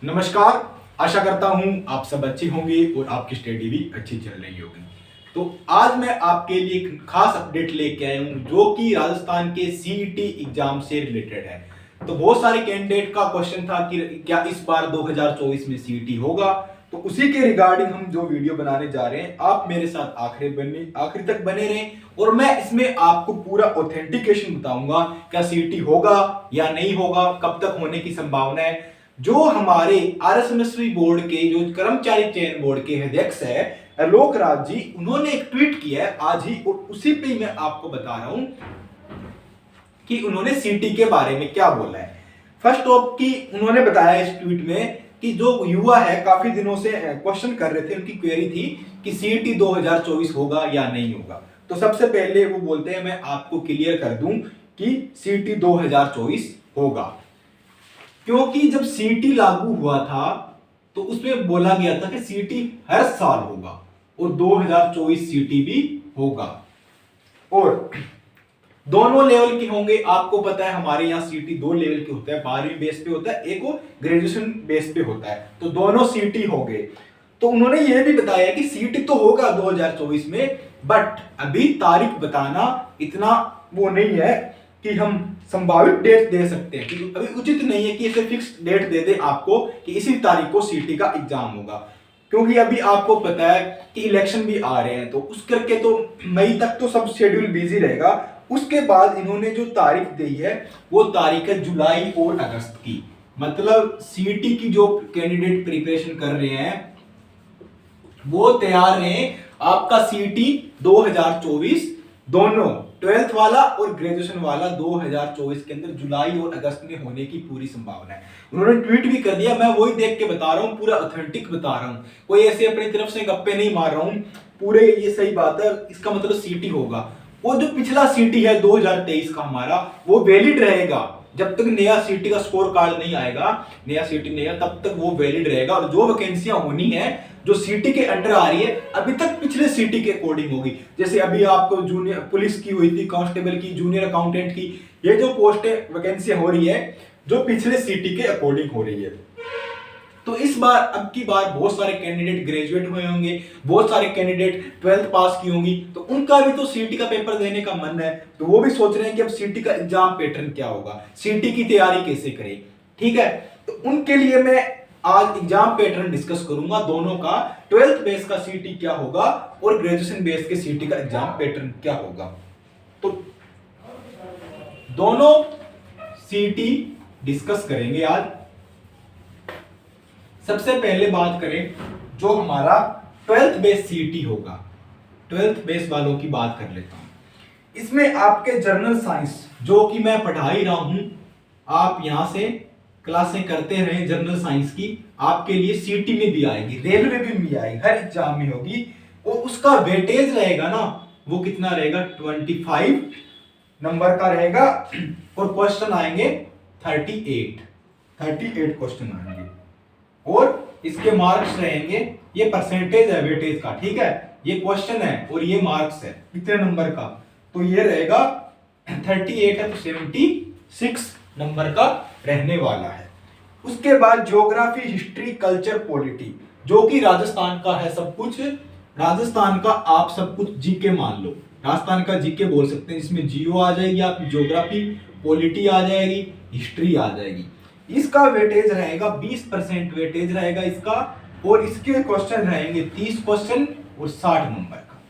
नमस्कार। आशा करता हूं आप सब अच्छे होंगे और आपकी स्टडी भी अच्छी चल रही होगी। तो आज मैं आपके लिए एक खास अपडेट लेके आया हूं जो कि राजस्थान के सीईटी एग्जाम से रिलेटेड है। तो बहुत सारे कैंडिडेट का क्वेश्चन था कि क्या इस बार 2024 में सीईटी होगा। तो उसी के रिगार्डिंग हम जो वीडियो बनाने जा रहे हैं, आप मेरे साथ आखिरी तक बने रहें और मैं इसमें आपको पूरा ऑथेंटिकेशन बताऊंगा। क्या सीईटी होगा या नहीं होगा, कब तक होने की संभावना है। जो हमारे आरएसएमएसवी बोर्ड के जो कर्मचारी चयन बोर्ड के अध्यक्ष है आलोक राज जी, उन्होंने एक ट्वीट किया है आज ही और उसी पे मैं आपको बता रहा हूं कि उन्होंने सीटी के बारे में क्या बोला है। फर्स्ट ऑफ की उन्होंने बताया इस ट्वीट में कि जो युवा है काफी दिनों से क्वेश्चन कर रहे थे, उनकी क्वेरी थी कि सीटी 2024 होगा या नहीं होगा। तो सबसे पहले वो बोलते हैं मैं आपको क्लियर कर दूं कि सीटी 2024 होगा, क्योंकि जब सीटी लागू हुआ था तो उसमें बोला गया था कि सीटी हर साल होगा और 2024 सीटी भी होगा और दोनों लेवल के होंगे। आपको पता है हमारे यहाँ सीटी दो लेवल के होते हैं, 12वीं बेस पे होता है, एक वो ग्रेजुएशन बेस पे होता है, तो दोनों सीटी होंगे। तो उन्होंने ये भी बताया कि सीटी तो होगा 2024 में, बट अभी तारीख बताना इतना वो नहीं है कि हम संभावित डेट दे सकते हैं, क्योंकि अभी उचित नहीं है कि इसे फिक्स डेट दे दे आपको कि इसी तारीख को सीटी का एग्जाम होगा, क्योंकि अभी आपको पता है कि इलेक्शन भी आ रहे हैं। तो उस करके तो मई तक तो सब शेड्यूल बिजी रहेगा। उसके बाद इन्होंने जो तारीख दी है वो तारीख है जुलाई और अगस्त की। मतलब सीटी की जो कैंडिडेट प्रिपरेशन कर रहे हैं वो तैयार रहे, आपका सीटी 2024 दोनों 12th वाला और ग्रेजुएशन वाला 2024 के अंदर जुलाई और अगस्त में होने की पूरी संभावना है। उन्होंने ट्वीट भी कर दिया, मैं वही देख के बता रहा हूँ, पूरा ऑथेंटिक बता रहा हूँ, कोई ऐसे अपनी तरफ से गप्पे नहीं मार रहा हूँ, पूरे ये सही बात है। इसका मतलब सीटी होगा। वो जो पिछला सीटी है 2023 का हमारा, वो वैलिड रहेगा जब तक नया सीटी का स्कोर कार्ड नहीं आएगा, नया सीटी नहीं आएगा तब तक वो वैलिड रहेगा। और जो वैकेंसियां होनी है जो सीटी के अंडर आ रही है अभी तक पिछले सीटी के अकॉर्डिंग होगी। जैसे अभी आपको जूनियर पुलिस की हुई थी, कांस्टेबल की, जूनियर अकाउंटेंट की, ये जो पोस्ट वैकेंसियां हो रही है जो पिछले सीटी के अकॉर्डिंग हो रही है। तो इस बार अब की बार बहुत सारे कैंडिडेट ग्रेजुएट हुए होंगे, बहुत सारे कैंडिडेट 12th पास की होंगी, तो उनका भी तो सीटी का पेपर देने का मन है। तो वो भी सोच रहे हैं कि अब सीटी का एग्जाम पैटर्न क्या होगा, सीटी की तैयारी कैसे करें। ठीक है, तो उनके लिए मैं आज एग्जाम पैटर्न डिस्कस करूंगा दोनों का, 12th बेस का सीटी क्या होगा और ग्रेजुएशन बेस के सीटी का एग्जाम पैटर्न क्या होगा। तो दोनों सीटी डिस्कस करेंगे आज। सबसे पहले बात करें जो हमारा 12th बेस सीटी होगा, 12th बेस वालों की बात कर लेता हूं। इसमें आपके जनरल साइंस जो कि मैं पढ़ा ही रहा हूं, आप यहां से क्लासें करते रहे जनरल साइंस की, आपके लिए सीटी में भी आएगी, रेलवे में भी आएगी, हर एग्जाम में होगी। और उसका वेटेज रहेगा ना, वो कितना रहेगा, 25 नंबर का रहेगा और क्वेश्चन आएंगे 38 क्वेश्चन आएंगे और इसके मार्क्स रहेंगे, ये परसेंटेज है वेटेज का, ठीक है, ये क्वेश्चन है और ये मार्क्स है कितने नंबर का, तो ये रहेगा 38 है तो 76 नंबर का रहने वाला है। उसके बाद ज्योग्राफी, हिस्ट्री, कल्चर, पॉलिटी जो कि राजस्थान का है सब कुछ, राजस्थान का आप सब कुछ जीके मान लो, राजस्थान का जीके बोल सकते हैं, इसमें जियो आ जाएगी, आपकी ज्योग्राफी, पॉलिटी आ जाएगी, हिस्ट्री आ जाएगी। इसका वेटेज रहेगा 20% वेटेज रहेगा इसका, और इसके क्वेश्चन रहेंगे 30 क्वेश्चन और 60 नंबर का।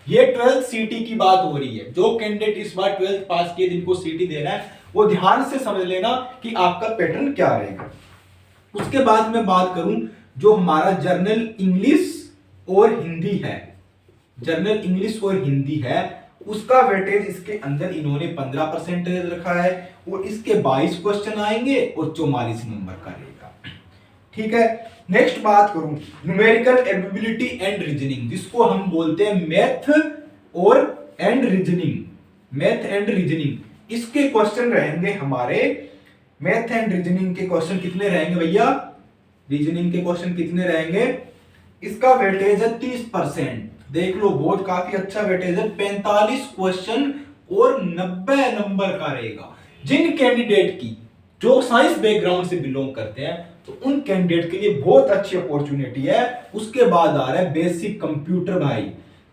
ये 12th सीटी की बात हो रही है। जो कैंडिडेट इस बार 12th पास किए जिनको सीटी देना है वो ध्यान से समझ लेना कि आपका पैटर्न क्या रहेगा। उसके बाद मैं बात करूं जो हमारा जर्नल इंग्लिश और हिंदी है, जर्नल इंग्लिश और हिंदी है, उसका वेटेज इसके अंदर इन्होंने 15% रखा है और इसके 22 क्वेश्चन आएंगे और 44 नंबर का रहेगा। ठीक है, नेक्स्ट बात करूं न्यूमेरिकल एबिलिटी एंड रीजनिंग, जिसको हम बोलते हैं मैथ और and reasoning, math and reasoning, इसके क्वेश्चन रहेंगे हमारे, मैथ एंड रीजनिंग के क्वेश्चन कितने रहेंगे भैया, रीजनिंग के क्वेश्चन कितने रहेंगे, इसका वेटेज है 30%, देख लो बहुत काफी अच्छा वेटेज है, 45 क्वेश्चन और 90 नंबर का रहेगा। जिन कैंडिडेट की जो साइंस बैकग्राउंड से बिलोंग करते हैं तो उन कैंडिडेट के लिए बहुत अच्छी अपॉर्चुनिटी है। उसके बाद आ रहा है बेसिक कंप्यूटर भाई,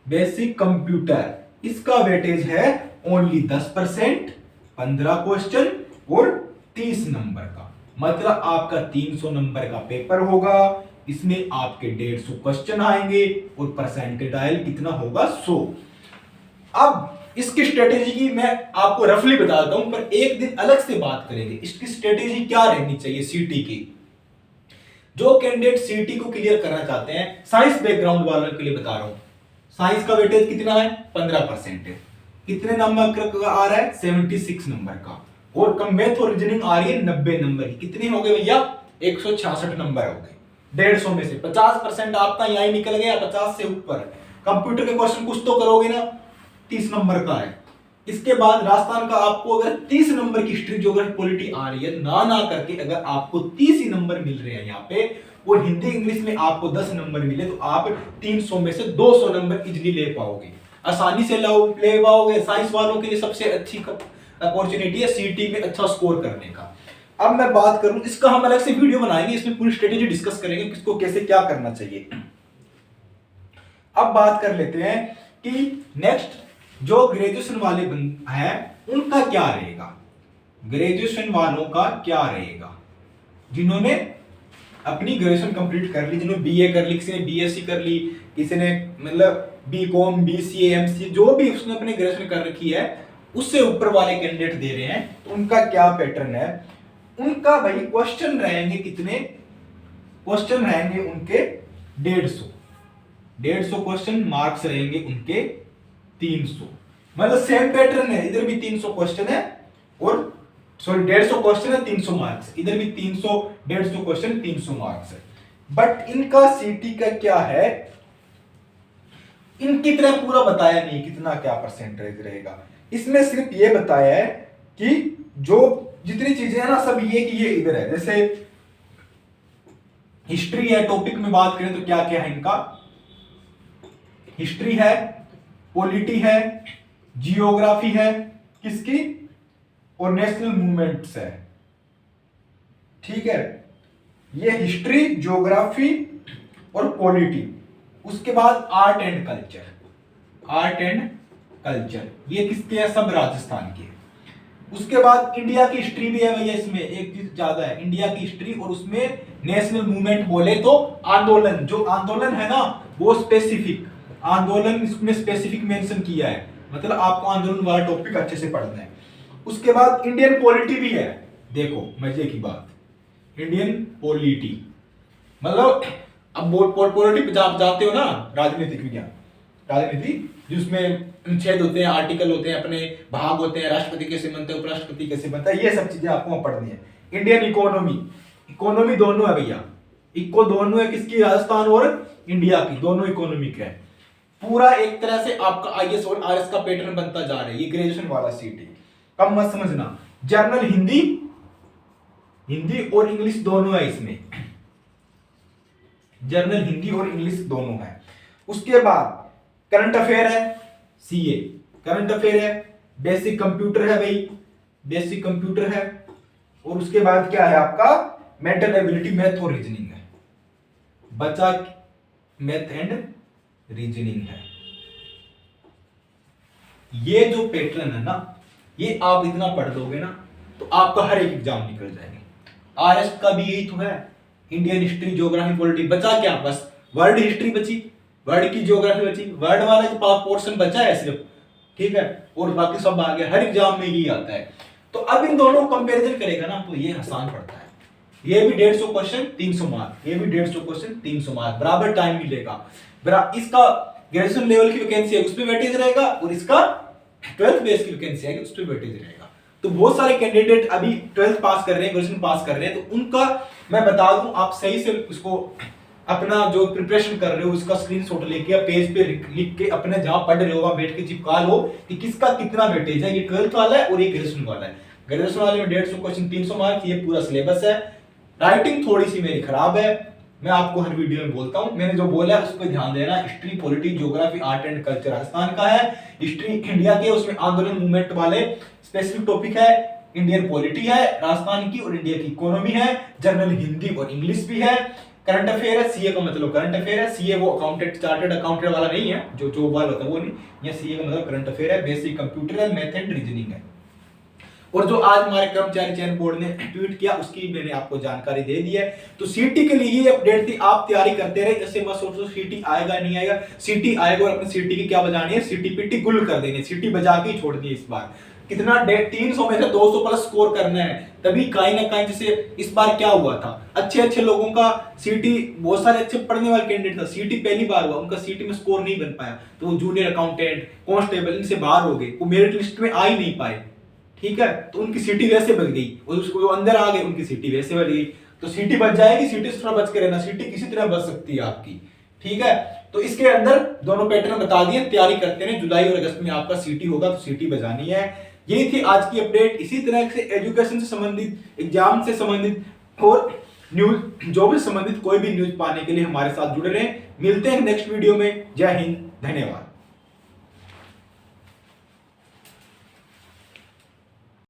बेसिक कंप्यूटर, इसका वेटेज है ओनली 10%, 15 क्वेश्चन और 30 नंबर का, मतलब आपका 300 नंबर का पेपर होगा। इसमें आपके 150 क्वेश्चन आएंगे और परसेंटेज कितना होगा 100। अब इसकी स्ट्रेटेजी की मैं आपको रफली बताता हूं, पर एक दिन अलग से बात करेंगे इसकी स्ट्रेटेजी क्या रहनी चाहिए सीटी की। जो कैंडिडेट सीटी को क्लियर करना चाहते हैं, साइंस बैकग्राउंड वालों के लिए बता रहा हूं, साइंस का वेटेज कितना है 15% है। कितने नंबर का आ रहा है 76 नंबर का, और कम मैथ और रीजनिंग आ रही है 90 नंबर की। कितने हो गए भैया 166 नंबर हो गए 150 में से। 50% आपका यही निकल गया, 50 से ऊपर। कंप्यूटर के क्वेश्चन कुछ तो करोगे ना, 30 नंबर का है। इसके बाद राजस्थान का आपको अगर 30 नंबर की हिस्ट्री ज्योग्राफी पॉलिटी आ रही है, ना करके अगर आपको 30 ही नंबर मिल रहे हैं यहाँ पे, और हिंदी इंग्लिश में आपको 10 नंबर मिले, तो आप 300 में से 200 नंबर इजिली ले पाओगे, आसानी से ले पाओगे। साइंस वालों के लिए सबसे अच्छी अपॉर्चुनिटी है सीटी में अच्छा स्कोर करने का। अब मैं बात करूं, इसका हम अलग से वीडियो बनाएंगे, इसमें पूरी स्ट्रेटेजी डिस्कस करेंगे किसको कैसे क्या करना चाहिए। अब बात कर लेते हैं कि नेक्स्ट जो ग्रेजुएशन वाले हैं उनका क्या रहेगा। ग्रेजुएशन वालों का क्या रहेगा, जिन्होंने अपनी ग्रेजुएशन कंप्लीट कर ली, जिन्होंने बीए कर ली, किसी ने बीएससी कर ली, किसी ने मतलब बीकॉम, बीसीए, एमसीए, जो भी उसने अपनी ग्रेजुएशन कर रखी है, उससे ऊपर वाले कैंडिडेट दे रहे हैं, तो उनका क्या पैटर्न है। उनका भाई क्वेश्चन रहेंगे कितने, क्वेश्चन रहेंगे उनके 150 क्वेश्चन, मार्क्स रहेंगे उनके 300, मतलब सेम पैटर्न है। इधर भी 300 क्वेश्चन है और सॉरी 150 क्वेश्चन है 300 मार्क्स, इधर भी 300 150 क्वेश्चन 300 मार्क्स है। बट इनका सीटी का क्या है, इनकी तरह पूरा बताया नहीं कितना क्या परसेंटेज रहेगा। इसमें सिर्फ ये बताया है कि जो जितनी चीजें हैं ना सब ये कि ये इधर है। जैसे हिस्ट्री है, टॉपिक में बात करें तो क्या क्या है इनका, हिस्ट्री है, पॉलिटी है, जियोग्राफी है किसकी, और नेशनल मूवमेंट्स है। ठीक है, ये हिस्ट्री, ज्योग्राफी और पॉलिटी। उसके बाद art and culture, art and culture ये किसके है, सब राजस्थान के। उसके बाद इंडिया की हिस्ट्री भी है भैया, इसमें एक चीज ज्यादा है, इंडिया की हिस्ट्री, और उसमें नेशनल मूवमेंट बोले तो आंदोलन, जो आंदोलन है ना वो स्पेसिफिक आंदोलन इसमें स्पेसिफिक मेंशन किया है, मतलब आपको आंदोलन वाला टॉपिक अच्छे से पढ़ना है। उसके बाद इंडियन पॉलिटी भी है, देखो मजे की बात, इंडियन पॉलिटी मतलब अब पॉलिटी पे आप जाते हो ना, राजनीतिक विज्ञान, राजनीति जिसमें अनुच्छेद होते हैं, आर्टिकल होते हैं, अपने भाग होते हैं, राष्ट्रपति कैसे बनता है, उपराष्ट्रपति कैसे बनता है, ये सब चीजें आपको पढ़नी है। इंडियन इकोनॉमी, इकोनॉमी दोनों है भैया, इको दोनों है किसकी, राजस्थान और इंडिया की, दोनों इकोनॉमिक है। पूरा एक तरह से आपका आईएएस और आरएस का पैटर्न बनता जा रहा है, ये ग्रेजुएशन वाला सीटी। कम मत समझना, जर्नल हिंदी, हिंदी और इंग्लिश दोनों है इसमें, जर्नल हिंदी और इंग्लिश दोनों है। उसके बाद करंट अफेयर है, सीए करंट अफेयर है, बेसिक कंप्यूटर है भाई, बेसिक कंप्यूटर है, और उसके बाद क्या है आपका मेंटल एबिलिटी, मैथ और रीजनिंग है, बचा मैथ एंड रीजनिंग है। ये जो पैटर्न है ना, ये आप इतना पढ़ लोगे ना तो आपका हर एक एग्जाम निकल जाएंगे। आरएस का भी यही तो है, इंडियन हिस्ट्री, ज्योग्राफी, पॉलिटी, बचा क्या बस वर्ल्ड हिस्ट्री बची, वर्ल्ड की ज्योग्राफी बची, वर्ल्ड वाला जो पोर्शन बचा है सिर्फ, ठीक है, और बाकी सब आ गया, हर एग्जाम में यही आता है। तो अब इन दोनों कंपैरिजन करेगा ना तो ये आसान पड़ता है। ये भी 150 क्वेश्चन 300 मार्क, ये भी 150 क्वेश्चन 300 मार्क, बराबर टाइम मिलेगा। इसका ग्रेजुएशन लेवल की वैकेंसी है उस पर वेटेज रहेगा, और इसका 12th बेस की वैकेंसी है उस पर वेटेज रहेगा। तो बहुत सारे कैंडिडेट अभी 12th पास कर रहे हैं, ग्रेजुएशन पास कर रहे हैं, तो उनका मैं बता दूं, आप सही से उसको अपना जो प्रिपरेशन कर रहे हो उसका स्क्रीनशॉट लेके पेज पे लिख के अपने जहां पढ़ रहे हो वहां बैठ के चिपका लो कि किसका कितना वेटेज है। ये 12th वाला है और ये ग्रेजुएशन वाला है। ग्रेजुएशन वाले में 150 क्वेश्चन 300 मार्क, ये पूरा सिलेबस है। राइटिंग थोड़ी सी मेरी खराब है, मैं आपको हर वीडियो में बोलता हूं, मैंने जो बोला है उस पर ध्यान देना। History, polity, geography, art and culture Rajasthan का है, हिस्ट्री इंडिया के, उसमें आंदोलन मूवमेंट वाले स्पेसिफिक टॉपिक है, इंडियन पॉलिटी है राजस्थान की और इंडिया की इकोनॉमी है, जनरल हिंदी और इंग्लिश भी है, करंट अफेयर है, सीए का मतलब करंट अफेयर है, सीए वो अकाउंटेंट चार्टर्ड अकाउंटेंट वाला नहीं है जो जॉब वाला होता है वो नहीं, ये सीए का मतलब करंट अफेयर है, बेसिक कंप्यूटर है, मेथड रीजनिंग है। और जो आज हमारे कर्मचारी चयन बोर्ड ने ट्वीट किया उसकी मैंने आपको जानकारी दे दी है। तो सीटी के लिए ये अपडेट थी, आप तैयारी करते रहे, ऐसे मत सोचो सीटी आएगा नहीं आएगा, सीटी आएगा और अपने सीटी की क्या बजानी है, सीटी पीटी गुल कर देनी, सीटी बजा के ही छोड़ दी इस बार। कितना 300 में से 200 प्लस स्कोर करना है, तभी कहीं ना कहीं, जैसे इस बार क्या हुआ था, अच्छे लोगों का सीटी, बहुत सारे अच्छे पढ़ने वाले कैंडिडेट था, सीटी पहली बार हुआ, उनका सीटी में स्कोर नहीं बन पाया, तो वो जूनियर अकाउंटेंट, कांस्टेबल इनसे बाहर हो गए, वो मेरिट लिस्ट में आ ही नहीं पाए। ठीक है, तो उनकी सीटी वैसे बच गई और उसको जो अंदर आ गए उनकी सीटी वैसे बच गई। तो सीटी बच जाएगी, सीटी से थोड़ा बच के रहना, सीटी किसी तरह बच सकती है आपकी। ठीक है, तो इसके अंदर दोनों पैटर्न बता दिए, तैयारी करते हैं, जुलाई और अगस्त में आपका सीटी होगा तो सीटी बजानी है। यही थी आज की अपडेट। इसी तरह से एजुकेशन से संबंधित, एग्जाम से संबंधित और न्यूज, जो भी संबंधित कोई भी न्यूज पाने के लिए हमारे साथ जुड़े रहें। मिलते हैं नेक्स्ट वीडियो में। जय हिंद, धन्यवाद।